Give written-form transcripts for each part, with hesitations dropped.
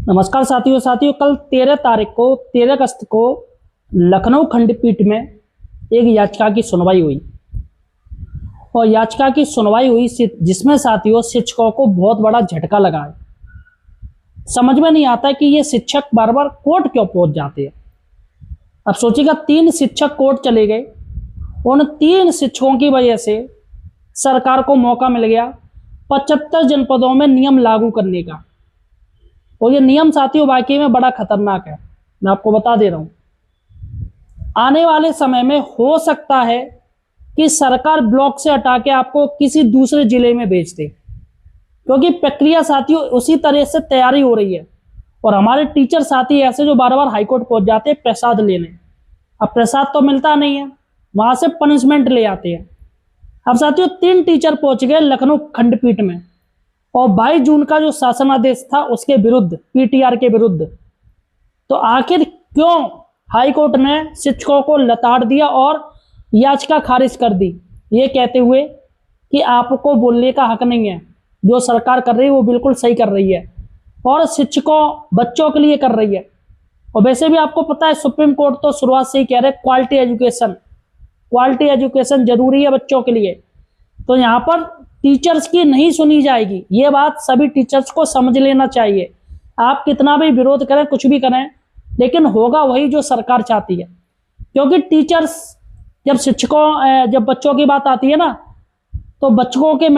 नमस्कार साथियों कल 13 अगस्त को लखनऊ खंडपीठ में एक याचिका की सुनवाई हुई और याचिका की सुनवाई हुई जिसमें साथियों शिक्षकों को बहुत बड़ा झटका लगा है। समझ में नहीं आता कि ये शिक्षक बार बार कोर्ट क्यों पहुंच जाते हैं। अब सोचिएगा 3 शिक्षक कोर्ट चले गए, उन 3 शिक्षकों की वजह से सरकार को मौका मिल गया 75 जनपदों में नियम लागू करने का। और ये नियम साथियों वाकई में बड़ा खतरनाक है, मैं आपको बता दे रहा हूं। आने वाले समय में हो सकता है कि सरकार ब्लॉक से हटा के आपको किसी दूसरे जिले में भेज दे, क्योंकि प्रक्रिया साथियों उसी तरह से तैयारी हो रही है। और हमारे टीचर साथी ऐसे जो बार बार हाईकोर्ट पहुंच जाते हैं प्रसाद लेने। अब प्रसाद तो मिलता नहीं है, वहां से पनिशमेंट ले आते हैं। अब साथियों 3 टीचर पहुंच गए लखनऊ खंडपीठ में और 22 जून का जो शासनादेश था उसके विरुद्ध, पीटीआर के विरुद्ध। तो आखिर क्यों हाईकोर्ट ने शिक्षकों को लताड़ दिया और याचिका खारिज कर दी, ये कहते हुए कि आपको बोलने का हक नहीं है, जो सरकार कर रही है वो बिल्कुल सही कर रही है और शिक्षकों बच्चों के लिए कर रही है। और वैसे भी आपको पता है सुप्रीम कोर्ट तो शुरुआत से ही कह रहे क्वालिटी एजुकेशन जरूरी है बच्चों के लिए। तो यहाँ पर टीचर्स की नहीं सुनी जाएगी, ये बात सभी टीचर्स को समझ लेना चाहिए। आप कितना भी विरोध करें, कुछ भी करें, लेकिन होगा वही जो सरकार चाहती है। क्योंकि टीचर्स जब बच्चों की बात आती है ना, तो बच्चों के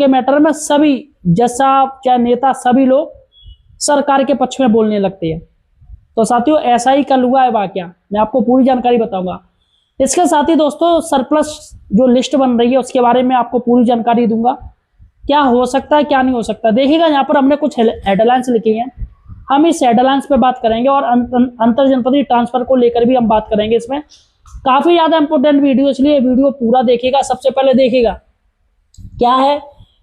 मैटर में सभी जज साहब चाहे नेता सभी लोग सरकार के पक्ष में बोलने लगते हैं। तो साथियों ऐसा ही कल हुआ है वाकया, मैं आपको पूरी जानकारी बताऊंगा। इसके साथ ही दोस्तों सरप्लस जो लिस्ट बन रही है उसके बारे में आपको पूरी जानकारी दूंगा, क्या हो सकता है क्या नहीं हो सकता। देखिएगा यहाँ पर हमने कुछ हेडलाइंस लिखी हैं, हम इस हेडलाइंस पे बात करेंगे और अंतर जनपदीय ट्रांसफर को लेकर भी हम बात करेंगे। इसमें काफी ज्यादा इंपॉर्टेंट वीडियो, इसलिए वीडियो पूरा देखिएगा। सबसे पहले देखिएगा क्या है,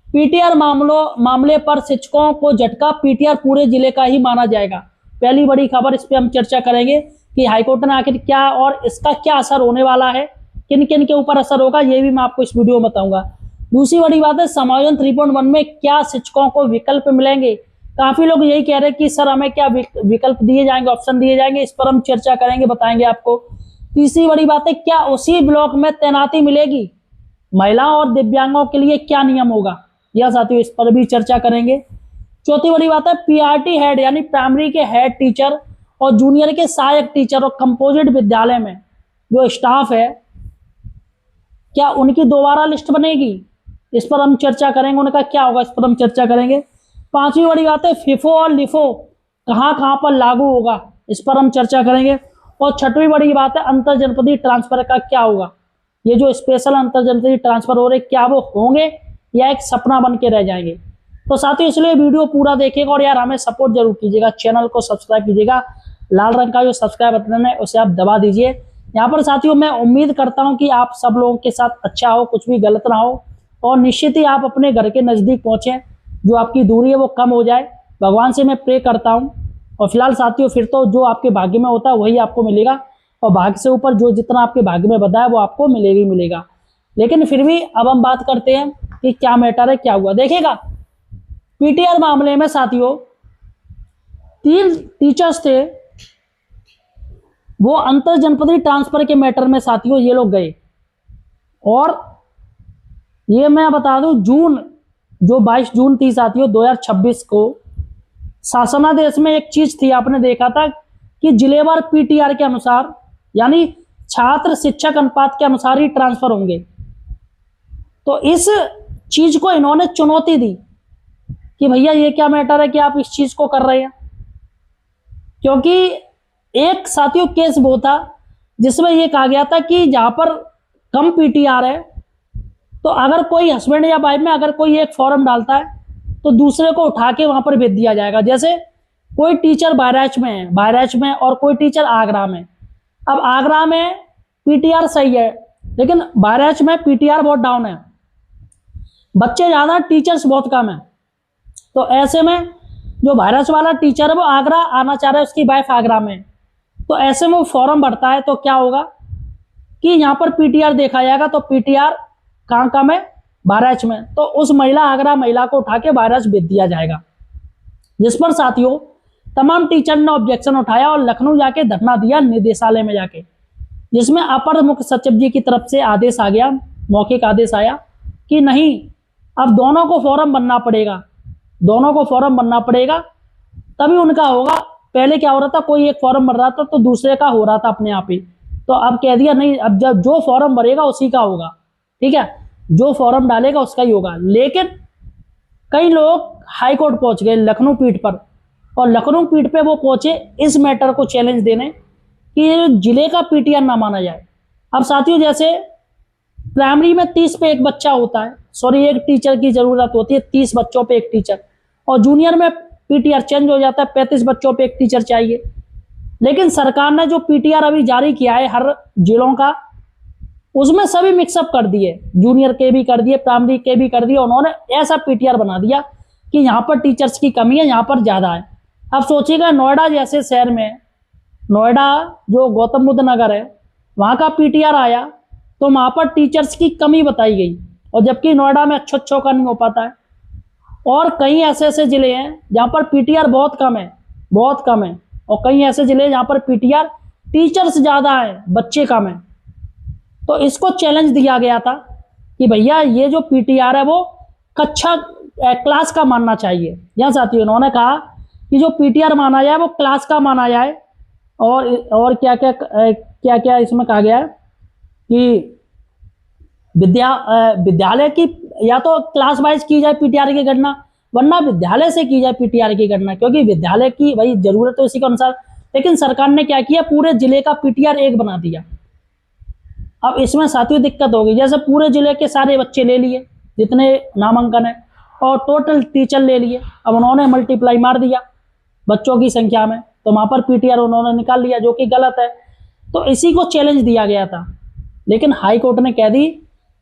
पीटीआर मामले पर शिक्षकों को झटका, पीटीआर पूरे जिले का ही माना जाएगा। पहली बड़ी खबर, इस पर हम चर्चा करेंगे कि हाईकोर्ट ने आखिर क्या और इसका क्या असर होने वाला है, किन किन के ऊपर असर होगा, ये भी मैं आपको इस वीडियो में बताऊंगा। दूसरी बड़ी बात है, समायोजन 3.1 में क्या शिक्षकों को विकल्प मिलेंगे। काफी लोग यही कह रहे हैं कि सर हमें क्या विकल्प दिए जाएंगे, ऑप्शन दिए जाएंगे, इस पर हम चर्चा करेंगे, बताएंगे आपको। तीसरी बड़ी बात है, क्या उसी ब्लॉक में तैनाती मिलेगी, महिलाओं और दिव्यांगों के लिए क्या नियम होगा, यह साथियों इस पर भी चर्चा करेंगे। चौथी बड़ी बात है, पीआरटी हेड यानी प्राइमरी के हेड टीचर और जूनियर के सहायक टीचर और कंपोजिट विद्यालय में जो स्टाफ है, क्या उनकी दोबारा लिस्ट बनेगी, इस पर हम चर्चा करेंगे। उनका क्या होगा, इस पर हम चर्चा करेंगे। पांचवी बड़ी बात है, फिफो और लिफो कहां पर लागू होगा, इस पर हम चर्चा करेंगे। और छठवीं बड़ी बात है, अंतर जनपदीय ट्रांसफर का क्या होगा। ये जो स्पेशल अंतर जनपदीय ट्रांसफर हो रहे, क्या वो होंगे या एक सपना बन के रह जाएंगे। तो साथियों इसलिए वीडियो पूरा देखिएगा और यार हमें सपोर्ट जरूर कीजिएगा, चैनल को सब्सक्राइब कीजिएगा, लाल रंग का जो सब्सक्राइब बटन है उसे आप दबा दीजिए। यहाँ पर साथियों मैं उम्मीद करता हूँ कि आप सब लोगों के साथ अच्छा हो, कुछ भी गलत ना हो और निश्चित ही आप अपने घर के नजदीक पहुंचे, जो आपकी दूरी है वो कम हो जाए। भगवान से मैं प्रे करता हूँ। और फिलहाल साथियों फिर तो जो आपके भाग्य में होता है वही आपको मिलेगा, और भाग्य से ऊपर जो जितना आपके भाग्य में बता है वो आपको मिलेगा ही मिलेगा। लेकिन फिर भी अब हम बात करते हैं कि क्या मैटर है, क्या हुआ। देखिएगा पीटीआर मामले में साथियों 3 टीचर्स थे, वो अंतर जनपदीय ट्रांसफर के मैटर में साथियों ये लोग गए। और ये मैं बता दूं, जो 22 जून थी साथियों 2026 को शासनादेश में एक चीज थी, आपने देखा था कि जिलेवार पीटीआर के अनुसार यानी छात्र शिक्षक अनुपात के अनुसार ही ट्रांसफर होंगे। तो इस चीज को इन्होंने चुनौती दी कि भैया ये क्या मैटर है कि आप इस चीज को कर रहे हैं। क्योंकि एक साथियों केस वो था जिसमें ये कहा गया था कि जहां पर कम पीटीआर है, तो अगर कोई हस्बैंड या वाइफ में अगर कोई एक फॉर्म डालता है तो दूसरे को उठा के वहां पर भेज दिया जाएगा। जैसे कोई टीचर बहराइच में और कोई टीचर आगरा में। अब आगरा में पीटीआर सही है, लेकिन बहराइच में पीटीआर बहुत डाउन है, बच्चे ज्यादा टीचर्स बहुत कम है। तो ऐसे में जो बहराइच वाला टीचर है वो आगरा आना चाह रहा है, उसकी वाइफ आगरा में, तो ऐसे में वो फॉर्म भरता है तो क्या होगा कि यहाँ पर पीटीआर देखा जाएगा। तो पीटीआर कहाँ कम है, बहराइच में, तो उस आगरा महिला को उठा के बहराइच भेज दिया जाएगा। जिस पर साथियों तमाम टीचर ने ऑब्जेक्शन उठाया और लखनऊ जाके धरना दिया निदेशालय में जाके, जिसमें अपर मुख्य सचिव जी की तरफ से आदेश आ गया, मौखिक आदेश आया कि नहीं, अब दोनों को फॉर्म बनना पड़ेगा, दोनों को फॉर्म बनना पड़ेगा, तभी उनका होगा। पहले क्या हो रहा था, कोई एक फॉर्म भर रहा था तो दूसरे का हो रहा था अपने आप ही, तो अब कह दिया नहीं, अब जब जो फॉर्म भरेगा उसी का होगा, ठीक है, जो फॉर्म डालेगा उसका ही होगा। लेकिन कई लोग हाई कोर्ट पहुंच गए, लखनऊ पीठ पर, और लखनऊ पीठ पे वो पहुंचे इस मैटर को चैलेंज देने कि जिले का पीटीआर ना माना जाए। अब साथियों, जैसे प्राइमरी में 30 पे एक बच्चा होता है, सॉरी एक टीचर की जरूरत होती है, 30 बच्चों पे एक टीचर, और जूनियर में पीटीआर चेंज हो जाता है, 35 बच्चों पे एक टीचर चाहिए। लेकिन सरकार ने जो पीटीआर अभी जारी किया है हर जिलों का, उसमें सभी मिक्सअप कर दिए, जूनियर के भी कर दिए, प्राइमरी के भी कर दिए। उन्होंने ऐसा पीटीआर बना दिया कि यहाँ पर टीचर्स की कमी है, यहाँ पर ज्यादा है। अब सोचिएगा, नोएडा जैसे शहर में, नोएडा जो गौतम बुद्ध नगर है, वहां का पीटीआर आया तो वहां पर टीचर्स की कमी बताई गई, और जबकि नोएडा में अच्छों का नहीं हो पाता है। और कई ऐसे ऐसे जिले हैं जहां पर पीटीआर बहुत कम है, बहुत कम है, और कई ऐसे जिले जहां पर पीटीआर टीचर्स ज्यादा है, बच्चे कम है। तो इसको चैलेंज दिया गया था कि भैया ये जो पीटीआर है वो कक्षा क्लास का मानना चाहिए। यहाँ साथियों उन्होंने कहा कि जो पीटीआर माना जाए वो क्लास का माना जाए, और क्या क्या क्या क्या इसमें कहा गया है कि विद्यालय की या तो क्लास वाइज की जाए पीटीआर की गणना, वरना विद्यालय से की जाए पीटीआर की गणना, क्योंकि विद्यालय की वही जरूरत है उसी के अनुसार। लेकिन सरकार ने क्या किया, पूरे जिले का पीटीआर एक बना दिया। अब इसमें साथियों दिक्कत होगी, जैसे पूरे जिले के सारे बच्चे ले लिए जितने नामांकन है, और टोटल टीचर ले लिए। अब उन्होंने मल्टीप्लाई मार दिया बच्चों की संख्या में, तो वहां पर पीटीआर उन्होंने निकाल लिया, जो कि गलत है। तो इसी को चैलेंज दिया गया था, लेकिन हाई कोर्ट ने कह दी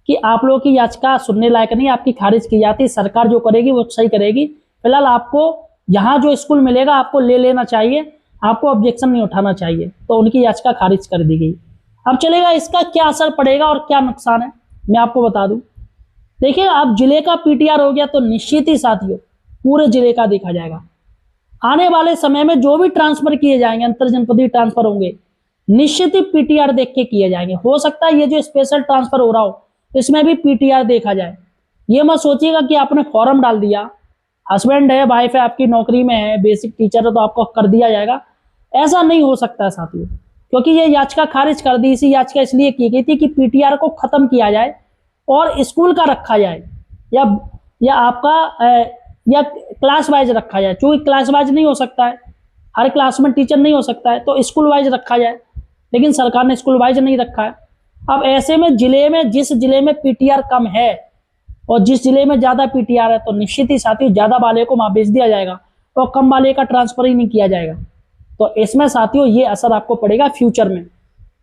कि आप लोगों की याचिका सुनने लायक नहीं, आपकी खारिज की जाती, सरकार जो करेगी वो सही करेगी। फिलहाल आपको यहाँ जो स्कूल मिलेगा आपको ले लेना चाहिए, आपको ऑब्जेक्शन नहीं उठाना चाहिए। तो उनकी याचिका खारिज कर दी गई। अब चलेगा इसका क्या असर पड़ेगा और क्या नुकसान है, मैं आपको बता दूं। देखिए, अब जिले का पीटीआर हो गया तो निश्चित ही साथियों पूरे जिले का देखा जाएगा। आने वाले समय में जो भी ट्रांसफर किए जाएंगे, अंतर जनपदीय ट्रांसफर होंगे, निश्चित ही पीटीआर देख के किए जाएंगे। हो सकता है ये जो स्पेशल ट्रांसफर हो रहा हो इसमें भी पीटीआर देखा जाए। ये मत सोचिएगा कि आपने फॉर्म डाल दिया, हस्बैंड है, वाइफ है, आपकी नौकरी में है, बेसिक टीचर है, तो आपको कर दिया जाएगा। ऐसा नहीं हो सकता है साथियों, क्योंकि ये याचिका खारिज कर दी। इसी याचिका इसलिए की गई थी कि पीटीआर को खत्म किया जाए और स्कूल का रखा जाए, या आपका या क्लास वाइज रखा जाए। चूंकि क्लास वाइज नहीं हो सकता है, हर क्लास में टीचर नहीं हो सकता है, तो स्कूल वाइज रखा जाए। लेकिन सरकार ने स्कूल वाइज नहीं रखा है। अब ऐसे में जिस जिले में पीटीआर कम है और जिस जिले में ज्यादा पीटीआर है, तो निश्चित ही साथियों ज्यादा वाले को वहां भेज दिया जाएगा और कम वाले का ट्रांसफर ही नहीं किया जाएगा। तो इसमें साथियों ये असर आपको पड़ेगा फ्यूचर में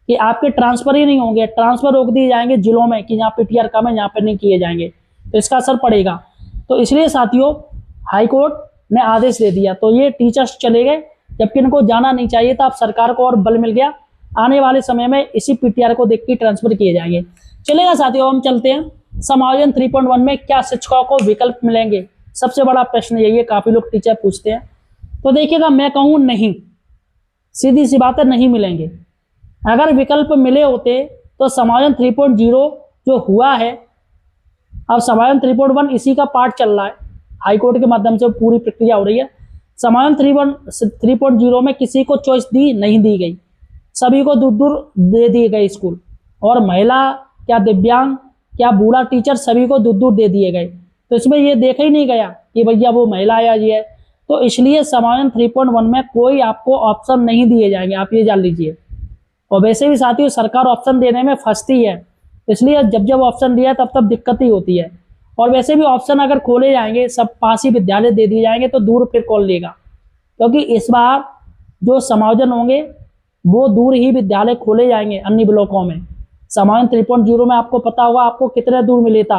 कि आपके ट्रांसफर ही नहीं होंगे, ट्रांसफर रोक दिए जाएंगे जिलों में कि यहाँ पीटीआर कम है, यहाँ पर नहीं किए जाएंगे, तो इसका असर पड़ेगा। तो इसलिए साथियों हाई कोर्ट ने आदेश दे दिया, तो ये टीचर्स चले गए, जबकि इनको जाना नहीं चाहिए था। अब सरकार को और बल मिल गया, आने वाले समय में इसी पीटीआर को देख के ट्रांसफर किए जाएंगे। चलेगा साथियों, हम चलते हैं समायोजन 3.1 में क्या शिक्षकों को विकल्प मिलेंगे। सबसे बड़ा प्रश्न यही है, काफी लोग टीचर पूछते हैं। तो देखिएगा, मैं कहूँ नहीं, सीधी सी बात है, नहीं मिलेंगे। अगर विकल्प मिले होते तो समायोजन 3.0 जो हुआ है, अब समायोजन 3.1 इसी का पार्ट चल रहा है, हाईकोर्ट के माध्यम से पूरी प्रक्रिया हो रही है। समायोजन 3.0 में किसी को चॉइस नहीं दी गई, सभी को दूर दूर दे दिए गए स्कूल, और महिला क्या दिव्यांग क्या बूढ़ा टीचर सभी को दूर दूर दे दिए गए। तो इसमें ये देखा ही नहीं गया कि भैया वो महिला या ये है। तो इसलिए समायोजन 3.1 में कोई आपको ऑप्शन नहीं दिए जाएंगे, आप ये जान लीजिए। और वैसे भी साथियों सरकार ऑप्शन देने में फंसती है, इसलिए जब जब ऑप्शन दिया तब तब दिक्कत ही होती है। और वैसे भी ऑप्शन अगर खोले जाएंगे, सब पास ही विद्यालय दे दिए जाएंगे, तो दूर फिर कौन लेगा, क्योंकि इस बार जो समायोजन होंगे वो दूर ही विद्यालय खोले जाएंगे अन्य ब्लॉकों में। समायोजन 3.0 में आपको पता होगा आपको कितने दूर मिले था,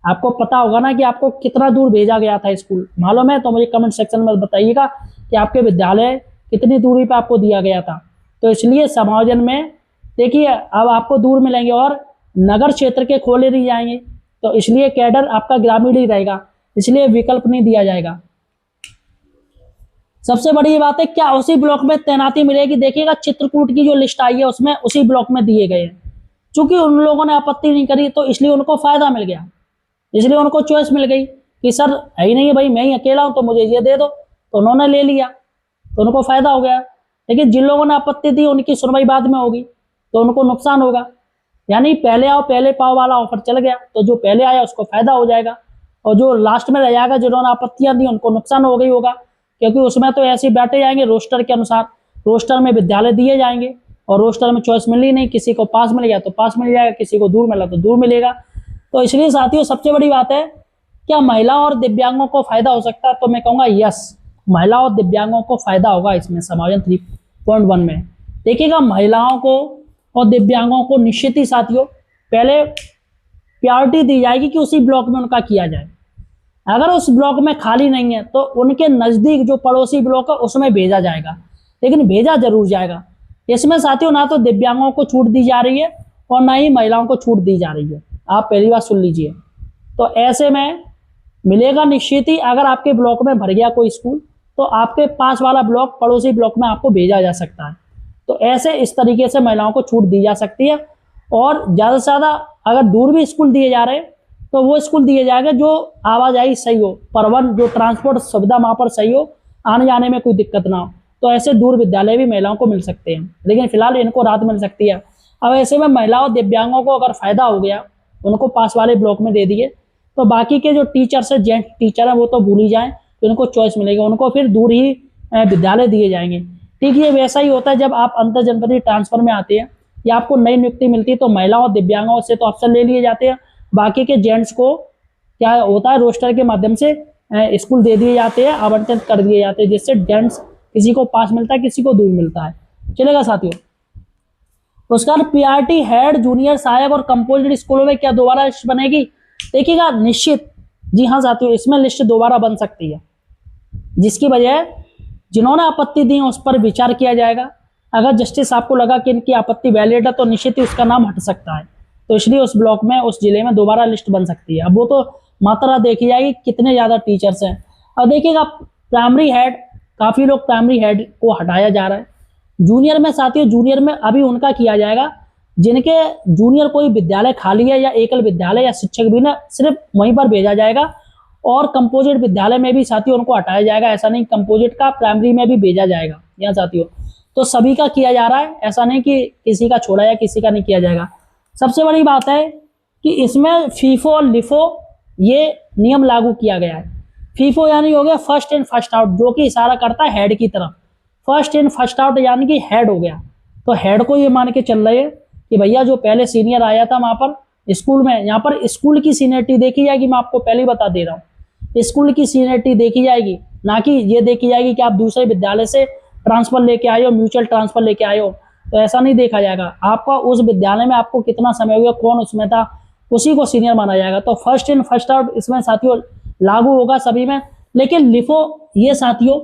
आपको पता होगा ना कि आपको कितना दूर भेजा गया था स्कूल, मालूम है? तो मुझे कमेंट सेक्शन में बताइएगा कि आपके विद्यालय कितनी दूरी पर आपको दिया गया था। तो इसलिए समायोजन में देखिए अब आपको दूर मिलेंगे और नगर क्षेत्र के खोले नहीं जाएंगे, तो इसलिए कैडर आपका ग्रामीण ही रहेगा, इसलिए विकल्प नहीं दिया जाएगा। सबसे बड़ी बात है, क्या उसी ब्लॉक में तैनाती मिलेगी? देखिएगा चित्रकूट की जो लिस्ट आई है उसमें उसी ब्लॉक में दिए गए हैं। चूंकि उन लोगों ने आपत्ति नहीं करी तो इसलिए उनको फायदा मिल गया, इसलिए उनको चॉइस मिल गई कि सर है ही नहीं है भाई, मैं ही अकेला हूं तो मुझे ये दे दो, तो उन्होंने ले लिया, तो उनको फायदा हो गया। लेकिन जिन लोगों ने आपत्ति दी उनकी सुनवाई बाद में होगी, तो उनको नुकसान होगा। यानी पहले आओ पहले पाओ वाला ऑफर चल गया, तो जो पहले आया उसको फायदा हो जाएगा, और जो लास्ट में रह जाएगा जिन्होंने आपत्तियां दी उनको नुकसान हो गई होगा, क्योंकि उसमें तो ऐसे बैठे जाएंगे रोस्टर के अनुसार, रोस्टर में विद्यालय दिए जाएंगे और रोस्टर में चॉइस मिली नहीं, किसी को पास मिल गया तो पास मिल जाएगा, किसी को दूर मिला तो दूर मिलेगा। तो इसलिए साथियों सबसे बड़ी बात है, क्या महिला और दिव्यांगों को फायदा हो सकता है? तो मैं कहूंगा यस, महिला और दिव्यांगों को फायदा होगा इसमें समायोजन 3.1 में। देखिएगा महिलाओं को और दिव्यांगों को निश्चित ही साथियों पहले प्रायोरिटी दी जाएगी कि उसी ब्लॉक में उनका किया जाए। अगर उस ब्लॉक में खाली नहीं है तो उनके नजदीक जो पड़ोसी ब्लॉक है उसमें भेजा जाएगा, लेकिन भेजा जरूर जाएगा। इसमें साथियों ना तो दिव्यांगों को छूट दी जा रही है और ना ही महिलाओं को छूट दी जा रही है। आप पहली बात सुन लीजिए। तो ऐसे में मिलेगा निश्चित ही, अगर आपके ब्लॉक में भर गया कोई स्कूल तो आपके पास वाला ब्लॉक पड़ोसी ब्लॉक में आपको भेजा जा सकता है। तो ऐसे इस तरीके से महिलाओं को छूट दी जा सकती है। और ज़्यादा से ज़्यादा अगर दूर भी स्कूल दिए जा रहे हैं तो वो स्कूल दिए जाएंगे जो आवाजाही सही हो, परिवहन जो ट्रांसपोर्ट सुविधा वहाँ पर सही हो, आने जाने में कोई दिक्कत ना हो, तो ऐसे दूर विद्यालय भी महिलाओं को मिल सकते हैं। लेकिन फिलहाल इनको राहत मिल सकती है। अब ऐसे में महिलाओं दिव्यांगों को अगर फायदा हो गया, उनको पास वाले ब्लॉक में दे दिए, तो बाकी के जो टीचर्स है, जेंट्स टीचर है, वो तो भूल ही जाएं, तो उनको चॉइस मिलेगी, उनको फिर दूर ही विद्यालय दिए जाएंगे। ठीक, ये वैसा ही होता है जब आप अंतर जनपदीय ट्रांसफर में आते हैं या आपको नई नियुक्ति मिलती है तो महिलाओं और दिव्यांगों से तो ऑप्शन ले लिए जाते हैं, बाकी के जेंट्स को क्या होता है रोस्टर के माध्यम से स्कूल दे दिए जाते हैं, आवंटित कर दिए जाते हैं, जिससे जेंट्स किसी को पास मिलता है किसी को दूर मिलता है। चलेगा साथियों। उसका पीआरटी हेड, जूनियर सहायक और कंपोजिट स्कूलों में क्या दोबारा लिस्ट बनेगी? देखिएगा निश्चित, जी हाँ साथियों, इसमें लिस्ट दोबारा बन सकती है, जिसकी वजह जिन्होंने आपत्ति दी उस पर विचार किया जाएगा। अगर जस्टिस आपको लगा कि इनकी आपत्ति वैलिड है तो निश्चित ही उसका नाम हट सकता है, तो इसलिए उस ब्लॉक में उस जिले में दोबारा लिस्ट बन सकती है। अब वो तो मात्रा देखी जाएगी कितने ज्यादा टीचर्स हैं। अब देखिएगा प्राइमरी हेड, काफी लोग प्राइमरी हेड को हटाया जा रहा है। जूनियर में साथियों, जूनियर में अभी उनका किया जाएगा जिनके जूनियर कोई विद्यालय खाली है या एकल विद्यालय या शिक्षक भी ना, सिर्फ वहीं पर भेजा जाएगा। और कंपोजिट विद्यालय में भी साथियों उनको हटाया जाएगा, ऐसा नहीं, कंपोजिट का प्राइमरी में भी भेजा जाएगा यहाँ साथियों। तो सभी का किया जा रहा है, ऐसा नहीं कि किसी का छोड़ा या किसी का नहीं किया जाएगा। सबसे बड़ी बात है कि इसमें फीफो और लिफो ये नियम लागू किया गया है। फीफो यानी हो गया फर्स्ट इन फर्स्ट आउट, जो कि इशारा करता है हेड की तरफ। फर्स्ट इन फर्स्ट आउट यानी कि हेड हो गया, तो हेड को ये मान के चल रहे हैं कि भैया जो पहले सीनियर आया था वहां पर स्कूल में, यहाँ पर स्कूल की सीनियरिटी देखी जाएगी। मैं आपको पहले ही बता दे रहा हूँ, स्कूल की सीनियरिटी देखी जाएगी, ना कि ये देखी जाएगी कि आप दूसरे विद्यालय से ट्रांसफर लेके आए हो, म्यूचुअल ट्रांसफर लेके आए हो, तो ऐसा नहीं देखा जाएगा। आपका उस विद्यालय में आपको कितना समय हो गया, कौन उसमें था, उसी को सीनियर माना जाएगा। तो फर्स्ट इन फर्स्ट आउट इसमें साथियों लागू होगा सभी में। लेकिन लिफो ये साथियों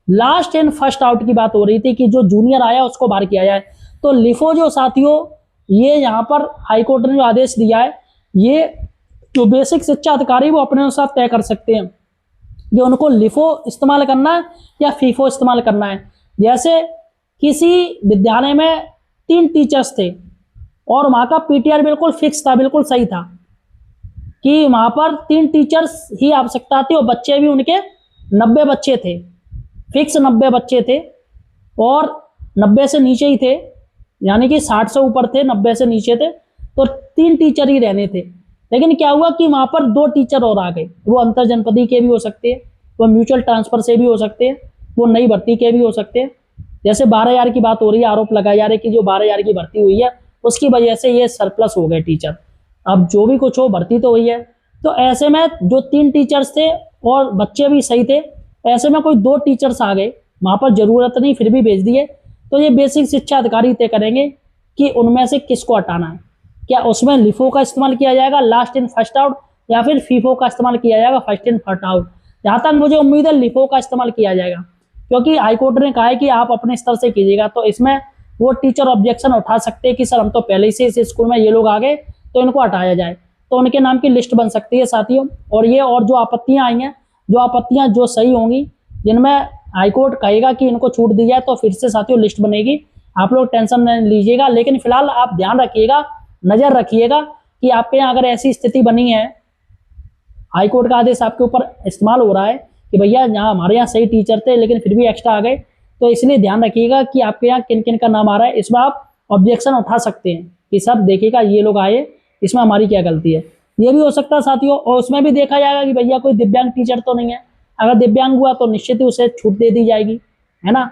लास्ट इन फर्स्ट आउट की बात हो रही थी कि जो जूनियर आया उसको बाहर किया जाए। तो लिफो जो साथियों ये यहाँ पर हाईकोर्ट ने जो आदेश दिया है, ये जो बेसिक शिक्षा अधिकारी वो अपने अनुसार तय कर सकते हैं कि उनको लिफो इस्तेमाल करना है या फीफो इस्तेमाल करना है। जैसे किसी विद्यालय में 3 टीचर्स थे और वहां का पीटीआर बिल्कुल फिक्स था, बिल्कुल सही था कि वहां पर 3 टीचर्स ही आवश्यकता थी और बच्चे भी उनके 90 बच्चे थे, फिक्स 90 बच्चे थे और 90 से नीचे ही थे, यानी कि 60 से ऊपर थे, 90 से नीचे थे, तो 3 टीचर ही रहने थे। लेकिन क्या हुआ कि वहां पर 2 टीचर और आ गए, वो अंतर जनपदीय के भी हो सकते हैं, वो म्यूचुअल ट्रांसफर से भी हो सकते हैं, वो नई भर्ती के भी हो सकते हैं। जैसे 12,000 की बात हो रही है, आरोप लगाया जा रहा है कि जो 12,000 की भर्ती हुई है उसकी वजह से ये सरप्लस हो गए टीचर। अब जो भी कुछ हो, भर्ती तो हुई है। तो ऐसे में जो 3 टीचर्स थे और बच्चे भी सही थे, ऐसे में कोई 2 टीचर्स आ गए, वहां पर जरूरत नहीं फिर भी भेज दिए, तो ये बेसिक शिक्षा अधिकारी तय करेंगे कि उनमें से किसको हटाना है। क्या उसमें लिफो का इस्तेमाल किया जाएगा लास्ट इन फर्स्ट आउट, या फिर फीफो का इस्तेमाल किया जाएगा फर्स्ट इन फर्स्ट आउट। जहां तक मुझे उम्मीद है लिफो का इस्तेमाल किया जाएगा, क्योंकि हाईकोर्ट ने कहा है कि आप अपने स्तर से कीजिएगा। तो इसमें वो टीचर ऑब्जेक्शन उठा सकते हैं कि सर हम तो पहले से इस स्कूल में ये लोग आ गए तो इनको हटाया जाए, तो उनके नाम की लिस्ट बन सकती है साथियों। और ये और जो आपत्तियां आई हैं, जो आपत्तियां जो सही होंगी, जिनमें हाईकोर्ट कहेगा कि इनको छूट दी जाए तो फिर से साथियों लिस्ट बनेगी, आप लोग टेंशन नहीं लीजिएगा। लेकिन फिलहाल आप ध्यान रखिएगा, नजर रखिएगा कि आपके यहाँ अगर ऐसी स्थिति बनी है, हाईकोर्ट का आदेश आपके ऊपर इस्तेमाल हो रहा है कि भैया यहाँ हमारे यहाँ सही टीचर थे लेकिन फिर भी एक्स्ट्रा आ गए, तो इसलिए ध्यान रखिएगा कि आपके यहाँ किन किन का नाम आ रहा है। इसमें आप ऑब्जेक्शन उठा सकते हैं कि सर देखिएगा ये लोग आए, इसमें हमारी क्या गलती है, ये भी हो सकता है साथियों। और उसमें भी देखा जाएगा कि भैया कोई दिव्यांग टीचर तो नहीं है, अगर दिव्यांग हुआ तो निश्चित ही उसे छूट दे दी जाएगी, है ना।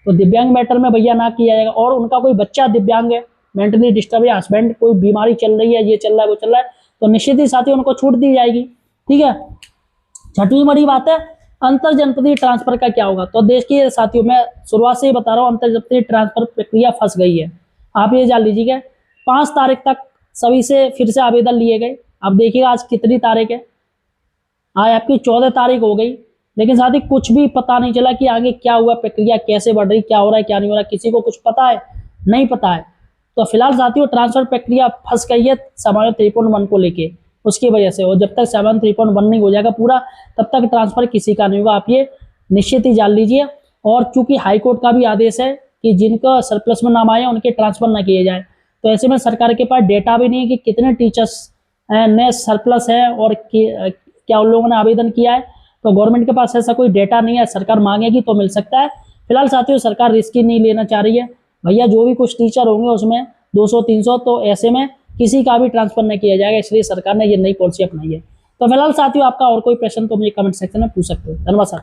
तो दिव्यांग मैटर में भैया ना किया जाएगा। और उनका कोई बच्चा दिव्यांग है, मेंटली डिस्टर्ब है, हस्बैंड कोई बीमारी चल रही है, ये चल रहा है वो चल रहा है, तो निश्चित ही साथियों उनको छूट दी जाएगी, ठीक है। छठवीं बड़ी बात है अंतर जनपदीय ट्रांसफर का क्या होगा। तो देखिए साथियों, मैं शुरुआत से ही बता रहा हूँ, अंतर जनपदीय ट्रांसफर प्रक्रिया फंस गई है। आप ये जान लीजिएगा 5 तारीख तक सभी से फिर से आवेदन लिए गए। अब देखिएगा आज कितनी तारीख है, आज आपकी 14 तारीख हो गई, लेकिन साथी कुछ भी पता नहीं चला कि आगे क्या हुआ, प्रक्रिया कैसे बढ़ रही, क्या हो रहा है क्या नहीं हो रहा, किसी को कुछ पता है नहीं पता है। तो फिलहाल साथियों ट्रांसफर प्रक्रिया फंस गई है सामान्य 3.1 को लेके, उसकी वजह से। और जब तक 7.3.1 नहीं हो जाएगा पूरा, तब तक ट्रांसफर किसी का नहीं होगा, आप ये निश्चित ही जान लीजिए। और चूंकि हाईकोर्ट का भी आदेश है कि जिनका सरप्लस में नाम आए उनके ट्रांसफर ना किए जाए, तो ऐसे में सरकार के पास डेटा भी नहीं है कि कितने टीचर्स ने सरप्लस है और क्या उन लोगों ने आवेदन किया है। तो गवर्नमेंट के पास ऐसा कोई डेटा नहीं है, सरकार मांगेगी तो मिल सकता है। फिलहाल साथियों सरकार रिस्क ही नहीं लेना चाह रही है भैया, जो भी कुछ टीचर होंगे उसमें 200-300, तो ऐसे में किसी का भी ट्रांसफर नहीं किया जाएगा, इसलिए सरकार ने ये नई पॉलिसी अपनाई है। तो फिलहाल साथियों आपका और कोई प्रश्न तो मुझे कमेंट सेक्शन में पूछ सकते हो। धन्यवाद साथियों।